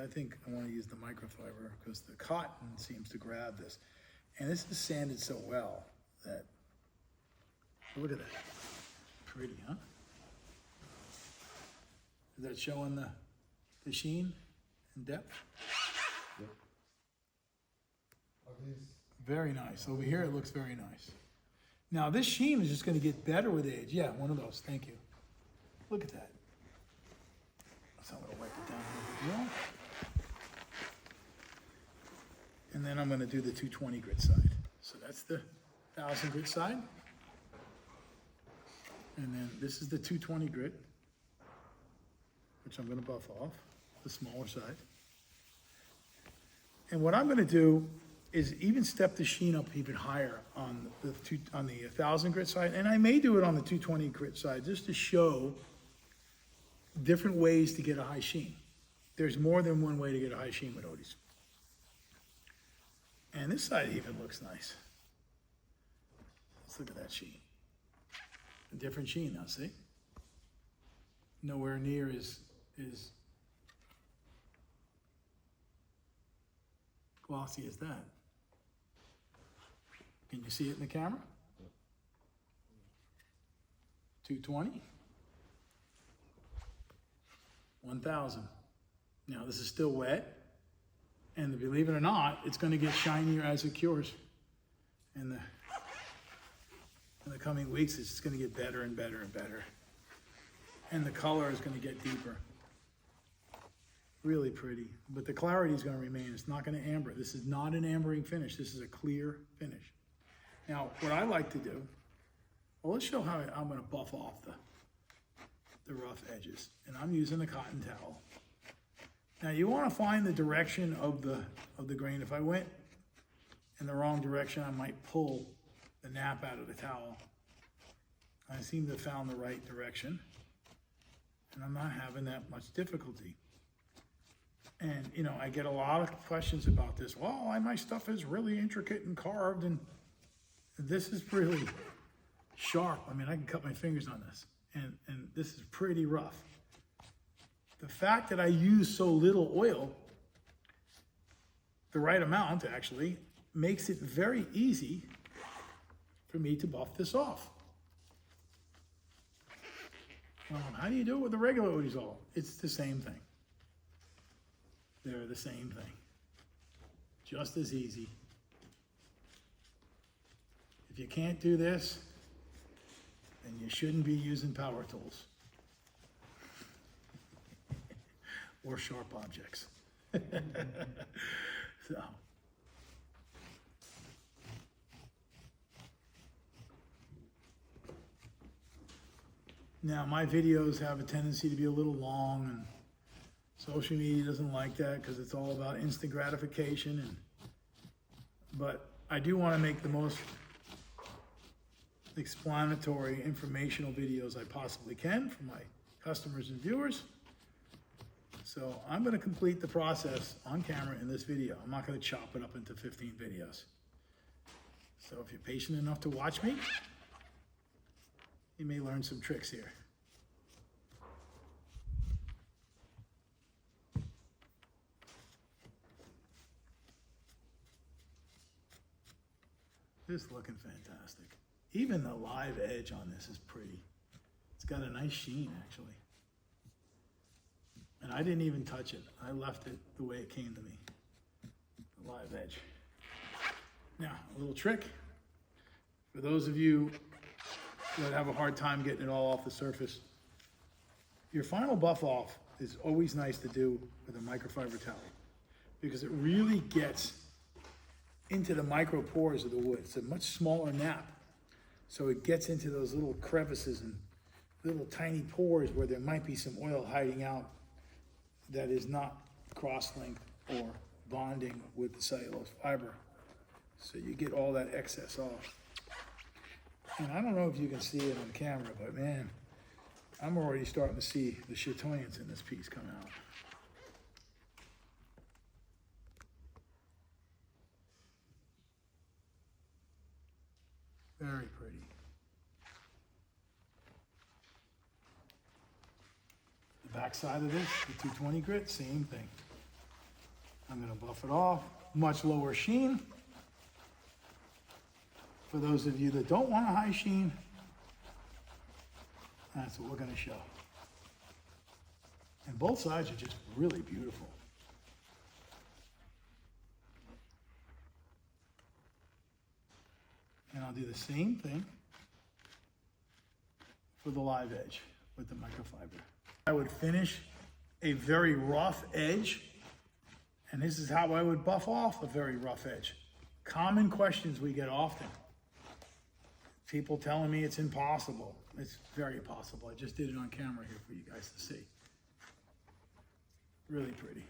I think I want to use the microfiber because the cotton seems to grab this. And this is sanded so well that, look at that. Pretty, huh? Is that showing the sheen and depth? Yep. Very nice. Over here it looks very nice. Now this sheen is just going to get better with age. Yeah, one of those. Thank you. Look at that. So I'm going to wipe it down a little bit more. And then I'm going to do the 220 grit side. So that's the 1000 grit side. And then this is the 220 grit, which I'm going to buff off, the smaller side. And what I'm going to do is even step the sheen up even higher on the 1000 grit side. And I may do it on the 220 grit side just to show different ways to get a high sheen. There's more than one way to get a high sheen with Odies. And this side even looks nice. Let's look at that sheen. A different sheen now, see? Nowhere near as glossy as that. Can you see it in the camera? 220. 1000. Now this is still wet, and believe it or not, it's going to get shinier as it cures. And in the coming weeks, it's just going to get better and better and better. And the color is going to get deeper. Really pretty, but the clarity is going to remain. It's not going to amber. This is not an ambering finish. This is a clear finish. Now, what I like to do, well, let's show how I'm going to buff off the rough edges. And I'm using a cotton towel. Now, you want to find the direction of the grain. If I went in the wrong direction, I might pull the nap out of the towel. I seem to have found the right direction, and I'm not having that much difficulty. And, you know, I get a lot of questions about this. Well, my stuff is really intricate and carved, and this is really sharp. I mean, I can cut my fingers on this, and this is pretty rough. The fact that I use so little oil, the right amount actually, makes it very easy for me to buff this off. How do you do it with the regular Odies all? It's the same thing. They're the same thing. Just as easy. If you can't do this, then you shouldn't be using power tools. Or sharp objects. So. Now, my videos have a tendency to be a little long, and social media doesn't like that because it's all about instant gratification. But I do want to make the most explanatory, informational videos I possibly can for my customers and viewers. So I'm going to complete the process on camera in this video. I'm not going to chop it up into 15 videos. So if you're patient enough to watch me, you may learn some tricks here. This is looking fantastic. Even the live edge on this is pretty. It's got a nice sheen, actually. And I didn't even touch it. I left it the way it came to me. The live edge. Now, a little trick. For those of you that have a hard time getting it all off the surface, your final buff off is always nice to do with a microfiber towel because it really gets into the micro pores of the wood. It's a much smaller nap, so it gets into those little crevices and little tiny pores where there might be some oil hiding out that is not cross-linked or bonding with the cellulose fiber. So you get all that excess off. And I don't know if you can see it on camera, but man, I'm already starting to see the chatoyance in this piece come out. Very pretty. The back side of this, the 220 grit, same thing. I'm gonna buff it off. Much lower sheen. For those of you that don't want a high sheen, that's what we're gonna show. And both sides are just really beautiful. And I'll do the same thing for the live edge with the microfiber. I would finish a very rough edge, and this is how I would buff off a very rough edge. Common questions we get often. People telling me it's impossible. It's very possible. I just did it on camera here for you guys to see. Really pretty.